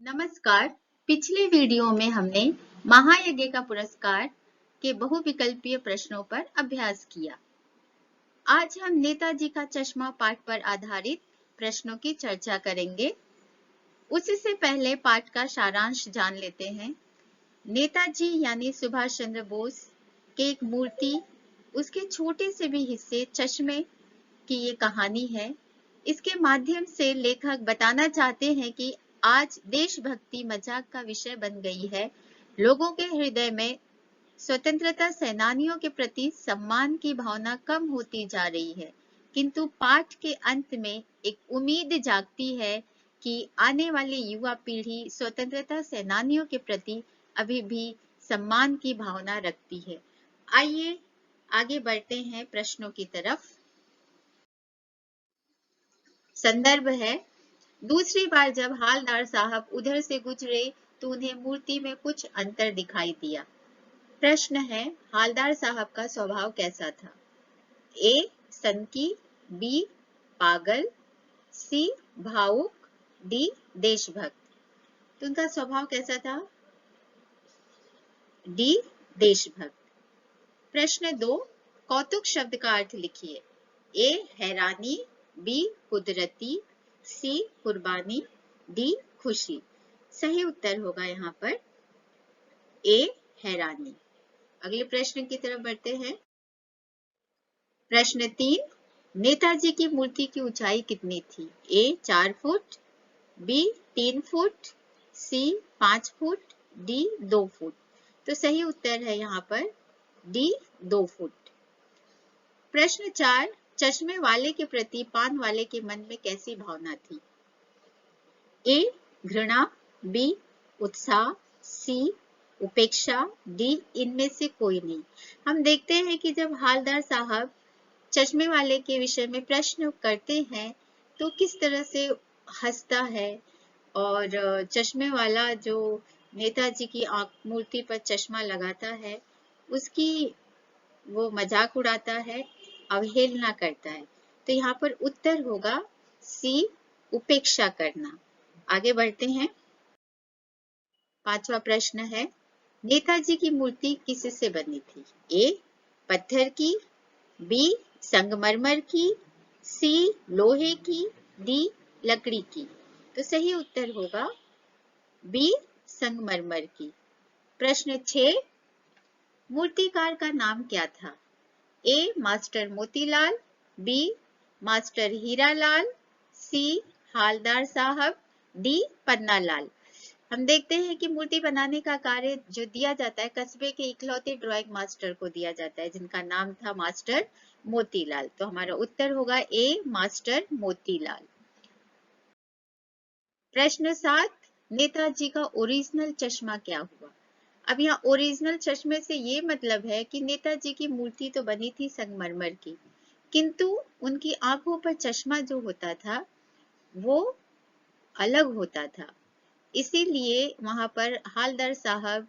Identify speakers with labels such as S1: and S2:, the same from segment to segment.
S1: नमस्कार। पिछले वीडियो में हमने महायज्ञ का पुरस्कार के बहुविकल्पीय प्रश्नों पर अभ्यास किया। आज हम नेताजी का चश्मा पाठ पर आधारित प्रश्नों की चर्चा करेंगे। उससे पहले पाठ का सारांश जान लेते हैं। नेताजी यानी सुभाष चंद्र बोस के एक मूर्ति, उसके छोटे से भी हिस्से चश्मे की ये कहानी है। इसके माध्यम से लेखक बताना चाहते हैं कि आज देशभक्ति मजाक का विषय बन गई है। लोगों के हृदय में स्वतंत्रता सेनानियों के प्रति सम्मान की भावना कम होती जा रही है, किंतु पाठ के अंत में एक उम्मीद जागती है कि आने वाली युवा पीढ़ी स्वतंत्रता सेनानियों के प्रति अभी भी सम्मान की भावना रखती है। आइए आगे बढ़ते हैं प्रश्नों की तरफ। संदर्भ है, दूसरी बार जब हालदार साहब उधर से गुजरे तो उन्हें मूर्ति में कुछ अंतर दिखाई दिया। प्रश्न है, हालदार साहब का स्वभाव कैसा था? ए सनकी, बी पागल, सी भावुक, डी देशभक्त। तो उनका स्वभाव कैसा था? डी देशभक्त। प्रश्न 2, कौतुक शब्द का अर्थ लिखिए। ए हैरानी, बी कुदरती, सी कुर्बानी, डी खुशी। सही उत्तर होगा यहाँ पर ए हैरानी। अगले प्रश्न की तरफ बढ़ते हैं। प्रश्न 3, नेताजी की मूर्ति की ऊंचाई कितनी थी? ए 4 फुट, बी 3 फुट, सी 5 फुट, डी 2 फुट। तो सही उत्तर है यहाँ पर डी 2 फुट। प्रश्न 4, चश्मे वाले के प्रति पान वाले के मन में कैसी भावना थी? ए घृणा, बी उत्साह, सी उपेक्षा, डी इनमें से कोई नहीं। हम देखते हैं कि जब हालदार साहब चश्मे वाले के विषय में प्रश्न करते हैं तो किस तरह से हंसता है, और चश्मे वाला जो नेताजी की मूर्ति पर चश्मा लगाता है उसकी वो मजाक उड़ाता है, अवहेलना करता है। तो यहाँ पर उत्तर होगा सी उपेक्षा करना। आगे बढ़ते हैं। 5वां प्रश्न है, नेताजी की मूर्ति किससे बनी थी? ए पत्थर की, बी संगमरमर की, सी लोहे की, डी लकड़ी की। तो सही उत्तर होगा बी संगमरमर की। प्रश्न 6, मूर्तिकार का नाम क्या था? A master Motilal, B master Hiralal, C Haldar साहब, डी पन्नालाल। हम देखते हैं कि मूर्ति बनाने का कार्य जो दिया जाता है कस्बे के इकलौते ड्राइंग मास्टर को दिया जाता है, जिनका नाम था मास्टर मोतीलाल। तो हमारा उत्तर होगा ए मास्टर मोतीलाल। प्रश्न 7, नेताजी का ओरिजिनल चश्मा क्या हुआ? अब यहाँ ओरिजिनल चश्मे से ये मतलब है कि नेताजी की मूर्ति तो बनी थी संगमरमर की, किंतु उनकी आंखों पर चश्मा जो होता था वो अलग होता था। इसीलिए वहां पर हालदार साहब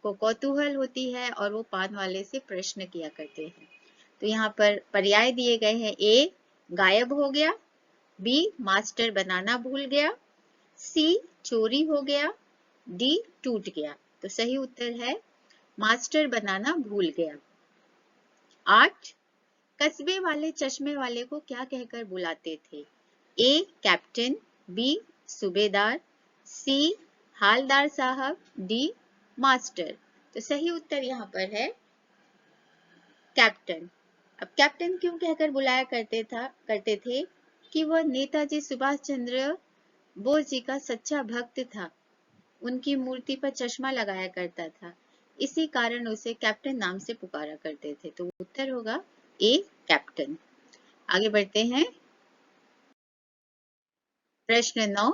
S1: को कौतूहल होती है और वो पान वाले से प्रश्न किया करते हैं। तो यहाँ पर पर्याय दिए गए हैं। ए गायब हो गया, बी मास्टर बनाना भूल गया, सी चोरी हो गया, डी टूट गया। तो सही उत्तर है मास्टर बनाना भूल गया। 8, कस्बे वाले चश्मे वाले को क्या कहकर बुलाते थे? ए कैप्टन, बी सूबेदार, सी हालदार साहब, डी मास्टर। तो सही उत्तर यहाँ पर है कैप्टन। अब कैप्टन क्यों कहकर बुलाया करते थे कि वह नेताजी सुभाष चंद्र बोस जी का सच्चा भक्त था, उनकी मूर्ति पर चश्मा लगाया करता था, इसी कारण उसे कैप्टन नाम से पुकारा करते थे। तो उत्तर होगा ए कैप्टन। आगे बढ़ते हैं। प्रश्न 9,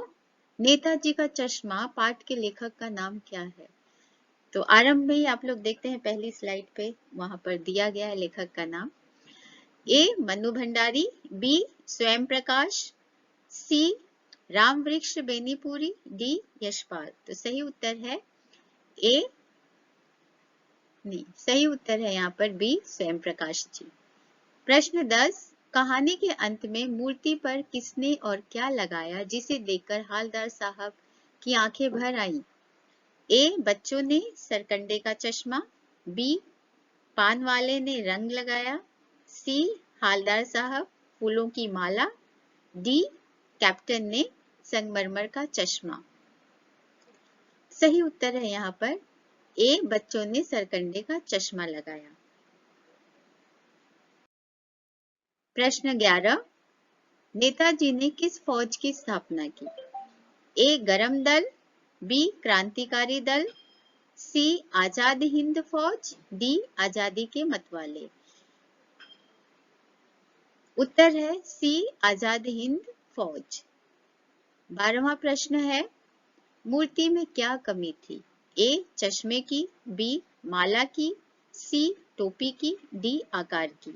S1: नेताजी का चश्मा पाठ के लेखक का नाम क्या है? तो आरंभ में ही आप लोग देखते हैं पहली स्लाइड पे वहां पर दिया गया है लेखक का नाम। ए मनु भंडारी, बी स्वयं प्रकाश, सी राम वृक्ष बेनीपुरी, डी यशपाल। तो सही उत्तर है ए नहीं, सही उत्तर है यहाँ पर बी स्वयं प्रकाश जी। प्रश्न 10, कहानी के अंत में मूर्ति पर किसने और क्या लगाया जिसे देखकर हालदार साहब की आंखें भर आईं। ए, बच्चों ने सरकंडे का चश्मा, बी, पान वाले ने रंग लगाया, सी, हालदार साहब फूलों की माला, डी, कैप्टन ने संगमरमर का चश्मा। सही उत्तर है यहाँ पर ए, बच्चों ने सरकंडे का चश्मा लगाया। प्रश्न 11, नेताजी ने किस फौज की स्थापना की? ए, गरम दल, बी, क्रांतिकारी दल, सी, आजाद हिंद फौज, डी, आजादी के मतवाले। उत्तर है सी, आजाद हिंद फौज। 12वां प्रश्न है, मूर्ति में क्या कमी थी? ए, चश्मे की, बी, माला की, सी, टोपी की, डी, आकार की।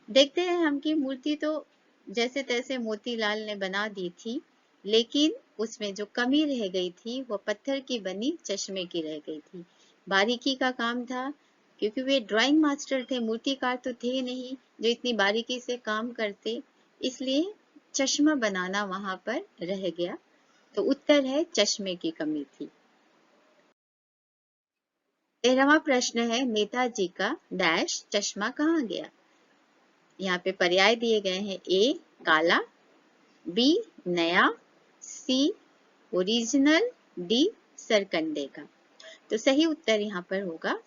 S1: देखते हैं हम कि मूर्ति तो जैसे तैसे मोतीलाल ने बना दी थी, लेकिन उसमें जो कमी रह गई थी वो पत्थर की बनी चश्मे की रह गई थी। बारीकी का काम था, क्योंकि वे ड्राइंग मास्टर थे, मूर्तिकार तो थे नहीं जो इतनी बारीकी से काम करते, इसलिए चश्मा बनाना वहां पर रह गया। तो उत्तर है चश्मे की कमी थी। 13वां प्रश्न है, नेताजी का डैश चश्मा कहाँ गया? यहाँ पे पर्याय दिए गए हैं, ए, काला, बी, नया, सी, ओरिजिनल, डी, सरकंडे का। तो सही उत्तर यहाँ पर होगा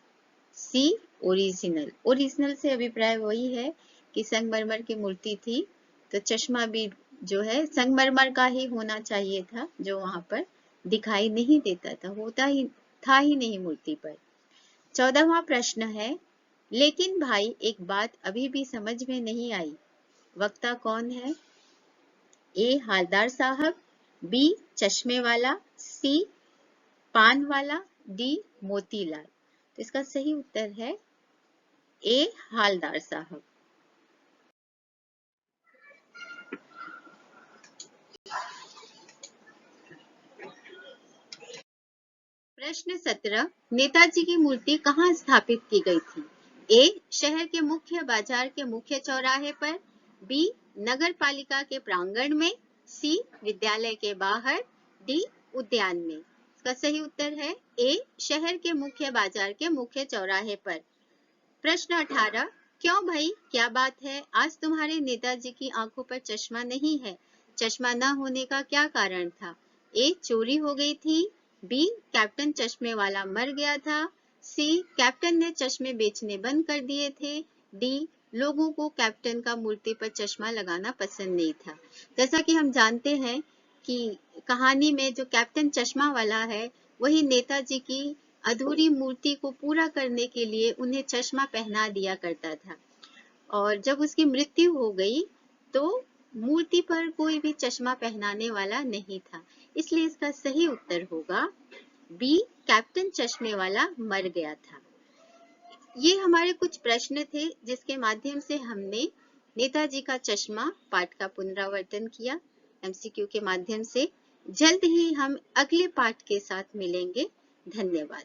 S1: सी, ओरिजिनल। ओरिजिनल से अभिप्राय वही है कि संगमरमर की मूर्ति थी, तो चश्मा भी जो है संगमरमर का ही होना चाहिए था, जो वहां पर दिखाई नहीं देता था, होता ही था ही नहीं मूर्ति पर। 14वां प्रश्न है, लेकिन भाई एक बात अभी भी समझ में नहीं आई, वक्ता कौन है? ए, हालदार साहब, बी, चश्मे वाला, सी, पान वाला, डी, मोतीलाल। तो इसका सही उत्तर है ए, हालदार साहब। प्रश्न 17, नेताजी की मूर्ति कहाँ स्थापित की गई थी? ए, शहर के मुख्य बाजार के मुख्य चौराहे पर, बी, नगर पालिका के प्रांगण में, सी, विद्यालय के बाहर, डी, उद्यान में। इसका सही उत्तर है ए, शहर के मुख्य बाजार के मुख्य चौराहे पर। प्रश्न 18, क्यों भाई, क्या बात है, आज तुम्हारे नेताजी की आंखों पर चश्मा नहीं है, चश्मा न होने का क्या कारण था? ए, चोरी हो गई थी, बी, कैप्टन चश्मे वाला मर गया था, सी, कैप्टन ने चश्मे बेचने बंद कर दिए थे, डी, लोगों को कैप्टन का मूर्ति पर चश्मा लगाना पसंद नहीं था। जैसा कि हम जानते हैं कि कहानी में जो कैप्टन चश्मा वाला है वही नेताजी की अधूरी मूर्ति को पूरा करने के लिए उन्हें चश्मा पहना दिया करता था, और जब उसकी मृत्यु हो गई तो मूर्ति पर कोई भी चश्मा पहनाने वाला नहीं था, इसलिए इसका सही उत्तर होगा बी, कैप्टन चश्मे वाला मर गया था। ये हमारे कुछ प्रश्न थे जिसके माध्यम से हमने नेताजी का चश्मा पाठ का पुनरावर्तन किया एमसीक्यू के माध्यम से। जल्द ही हम अगले पाठ के साथ मिलेंगे। धन्यवाद।